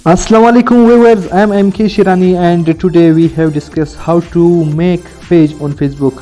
Assalamu alaikum viewers, I am MK Shirani and today we have discussed how to make page on Facebook.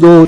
2